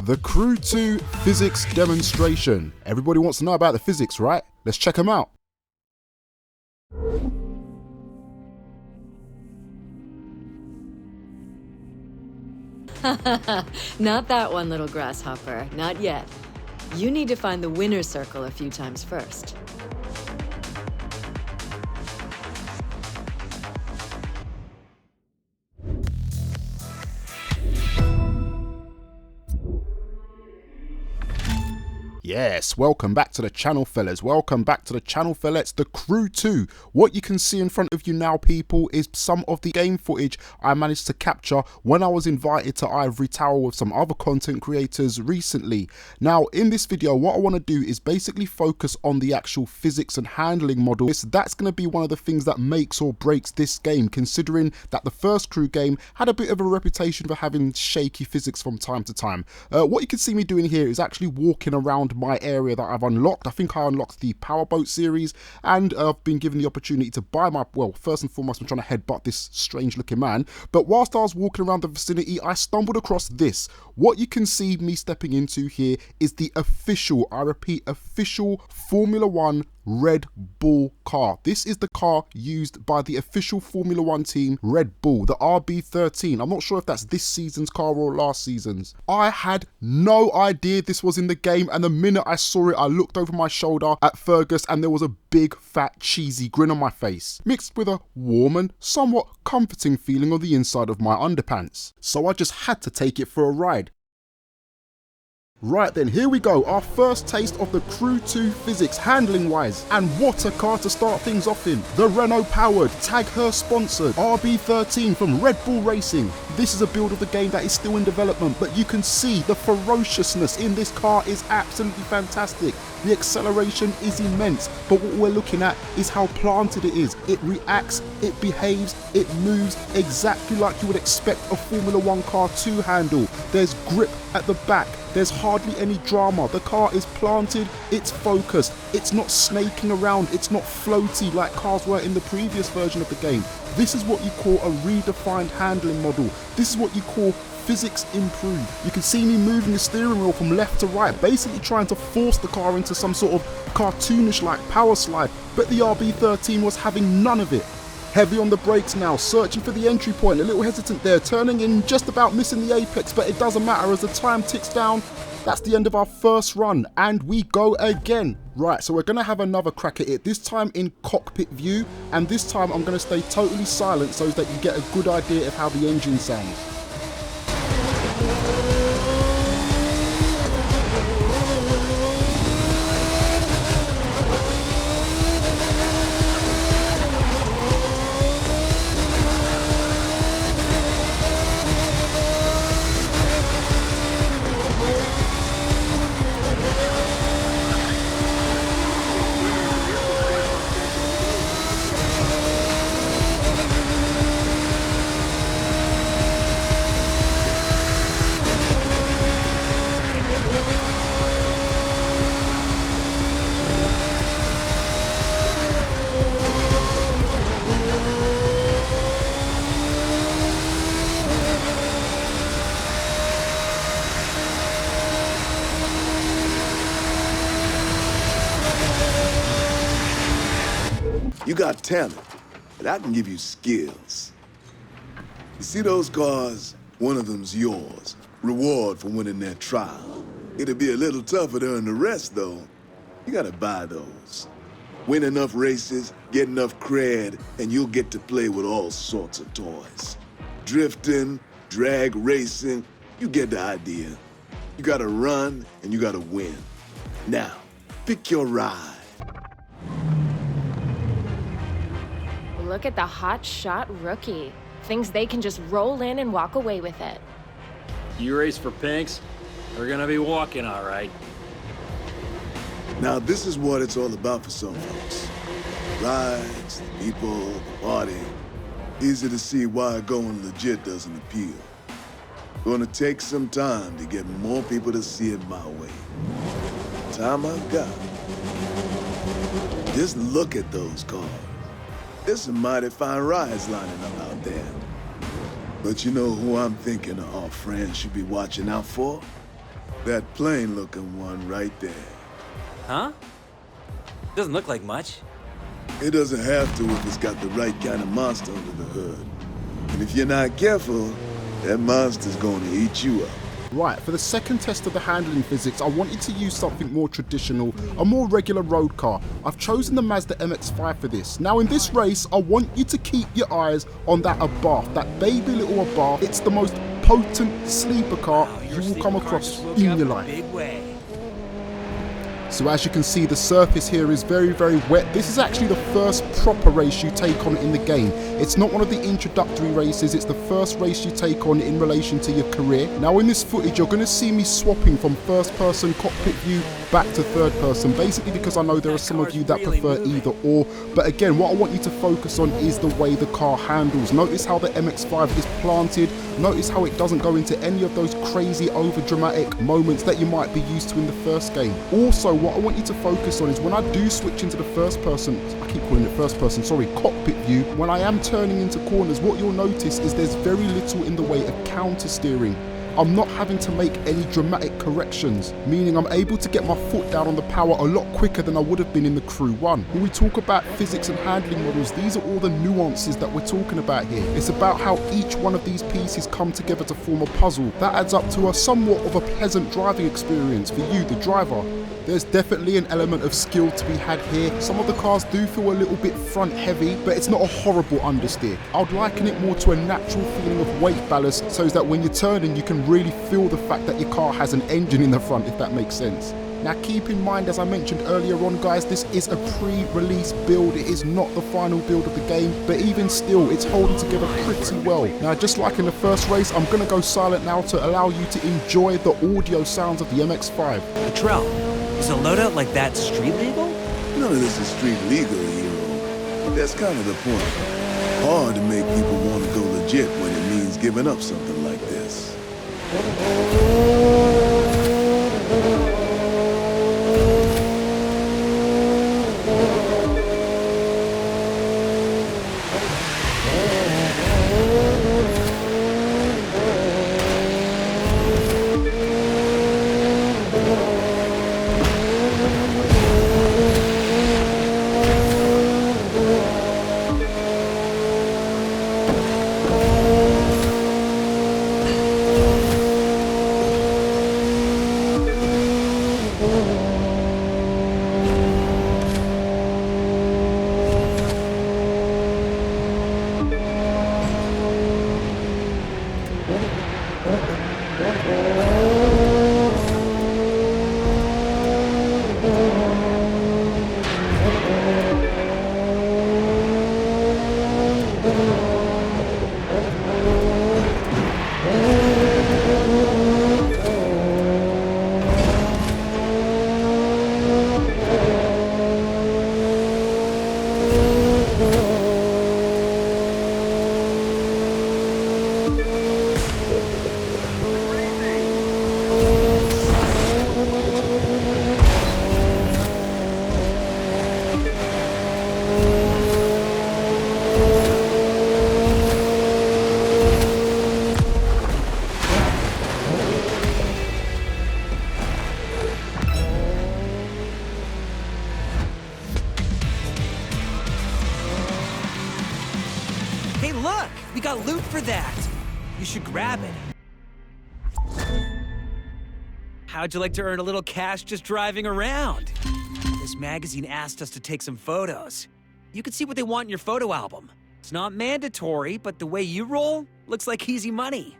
The Crew 2 physics demonstration. Everybody wants to know about the physics, right? Let's check them out. Not that one, little grasshopper. Not yet. You need to find the winner's circle a few times first. Yes, welcome back to the channel, fellas. Welcome back to the channel, fellas. The Crew 2. What you can see in front of you now, people, is some of the game footage I managed to capture when I was invited to Ivory Tower with some other content creators recently. Now, in this video, what I want to do is basically focus on the actual physics and handling model. That's going to be one of the things that makes or breaks this game, considering that the first Crew game had a bit of a reputation for having shaky physics from time to time. What you can see me doing here is actually walking around my area that I've unlocked. I think I unlocked the Powerboat series, and I've been given the opportunity to buy my, well, first and foremost, I'm trying to headbutt this strange looking man, but whilst I was walking around the vicinity, I stumbled across this. What you can see me stepping into here is the official, I repeat, official Formula 1 Red Bull car. This is the car used by the official Formula 1 team, Red Bull, the RB13. I'm not sure if that's this season's car or last season's. I had no idea this was in the game, and the minute I saw it, I looked over my shoulder at Fergus and there was a big fat cheesy grin on my face, mixed with a warm and somewhat comforting feeling on the inside of my underpants. So I just had to take it for a ride. Right then, here we go, our first taste of the Crew 2 physics handling wise, and what a car to start things off in. The Renault powered, Tag Her sponsored RB13 from Red Bull Racing. This is a build of the game that is still in development, but you can see the ferociousness in this car is absolutely fantastic. The acceleration is immense, but what we're looking at is how planted it is. It reacts, it behaves, it moves exactly like you would expect a Formula 1 car to handle. There's grip at the back, there's hardly any drama. The car is planted, it's focused, it's not snaking around, it's not floaty like cars were in the previous version of the game. This is what you call a redefined handling model. This is what you call physics improved. You can see me moving the steering wheel from left to right, basically trying to force the car into some sort of cartoonish like power slide, but the RB13 was having none of it. Heavy on the brakes now, searching for the entry point, a little hesitant there, turning in, just about missing the apex, but it doesn't matter as the time ticks down. That's the end of our first run, and we go again. Right, so we're going to have another crack at it, this time in Cockpit View, and this time I'm going to stay totally silent so that you get a good idea of how the engine sounds. You got talent, but I can give you skills. You see those cars? One of them's yours. Reward for winning that trial. It'll be a little tougher to earn the rest, though. You gotta buy those. Win enough races, get enough cred, and you'll get to play with all sorts of toys. Drifting, drag racing, you get the idea. You gotta run, and you gotta win. Now, pick your ride. Look at the hot shot rookie. Thinks they can just roll in and walk away with it. You race for pinks? We're gonna be walking, all right. Now, this is what it's all about for some folks. Rides, the people, the party. Easy to see why going legit doesn't appeal. Gonna take some time to get more people to see it my way. Time I've got. Just look at those cars. There's some mighty fine rides lining up out there. But you know who I'm thinking our friends should be watching out for? That plain-looking one right there. Huh? Doesn't look like much. It doesn't have to if it's got the right kind of monster under the hood. And if you're not careful, that monster's going to eat you up. Right, for the second test of the handling physics, I wanted to use something more traditional, a more regular road car. I've chosen the Mazda MX-5 for this. Now in this race, I want you to keep your eyes on that Abarth, that baby little Abarth. It's the most potent sleeper car you will come across in your life. So as you can see, the surface here is very, very wet. This is actually the first proper race you take on in the game. It's not one of the introductory races, it's the first race you take on in relation to your career. Now in this footage, you're going to see me swapping from first person cockpit view back to third person, basically because I know there are some of you that prefer either or. But again, what I want you to focus on is the way the car handles. Notice how the MX-5 is planted. Notice how it doesn't go into any of those crazy over dramatic moments that you might be used to in the first game. Also, what I want you to focus on is when I do switch into the first person, I keep calling it first person, sorry, cockpit view, when I am turning into corners, what you'll notice is there's very little in the way of counter steering. I'm not having to make any dramatic corrections, meaning I'm able to get my foot down on the power a lot quicker than I would have been in the Crew 1. When we talk about physics and handling models, these are all the nuances that we're talking about here. It's about how each one of these pieces come together to form a puzzle. That adds up to a somewhat of a pleasant driving experience for you, the driver. There's definitely an element of skill to be had here. Some of the cars do feel a little bit front heavy, but it's not a horrible understeer. I'd liken it more to a natural feeling of weight ballast, so that when you're turning you can really feel the fact that your car has an engine in the front, if that makes sense. Now keep in mind, as I mentioned earlier on guys, this is a pre-release build. It is not the final build of the game, but even still it's holding together pretty well. Now just like in the first race, I'm going to go silent now to allow you to enjoy the audio sounds of the MX-5. Patrol, is a loadout like that street legal? None of this is street legal, hero. That's kind of the point. Hard to make people want to go legit when it means giving up something like this. Hey look, we got loot for that. You should grab it. How'd you like to earn a little cash just driving around? This magazine asked us to take some photos. You can see what they want in your photo album. It's not mandatory, but the way you roll looks like easy money.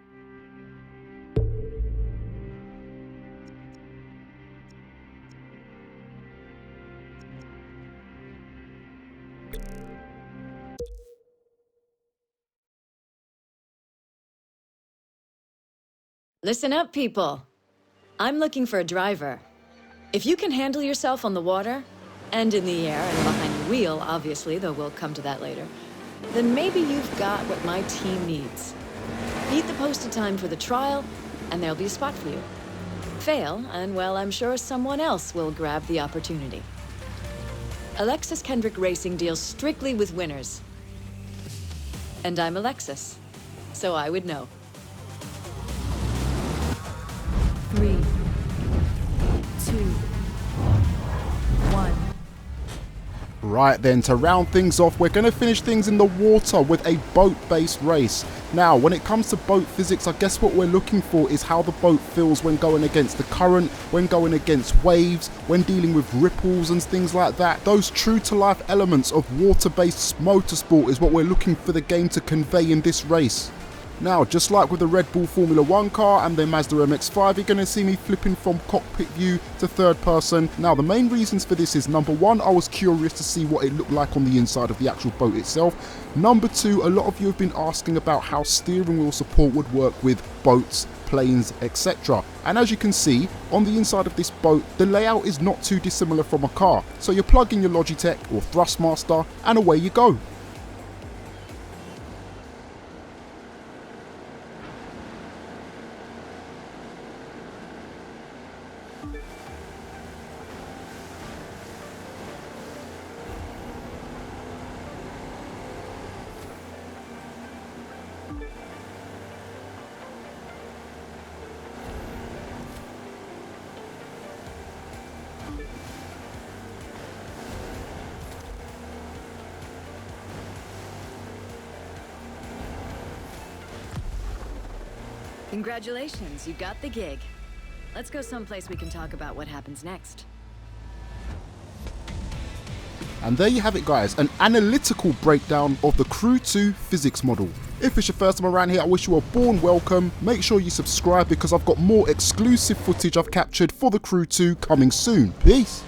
Listen up, people. I'm looking for a driver. If you can handle yourself on the water, and in the air, and behind the wheel, obviously, though we'll come to that later, then maybe you've got what my team needs. Beat the posted time for the trial, and there'll be a spot for you. Fail, and well, I'm sure someone else will grab the opportunity. Alexis Kendrick Racing deals strictly with winners. And I'm Alexis, so I would know. 3, Right then, to round things off, we're going to finish things in the water with a boat-based race. Now, when it comes to boat physics, I guess what we're looking for is how the boat feels when going against the current, when going against waves, when dealing with ripples and things like that. Those true-to-life elements of water-based motorsport is what we're looking for the game to convey in this race. Now, just like with the Red Bull Formula 1 car and the Mazda MX-5, you're going to see me flipping from cockpit view to third person. Now, the main reasons for this is, number one, I was curious to see what it looked like on the inside of the actual boat itself. Number two, a lot of you have been asking about how steering wheel support would work with boats, planes, etc. And as you can see, on the inside of this boat, the layout is not too dissimilar from a car. So you plug in your Logitech or Thrustmaster and away you go. Congratulations, you got the gig. Let's go someplace we can talk about what happens next. And there you have it, guys, an analytical breakdown of the Crew 2 physics model. If it's your first time around here, I wish you a warm welcome. Make sure you subscribe because I've got more exclusive footage I've captured for the Crew 2 coming soon. Peace.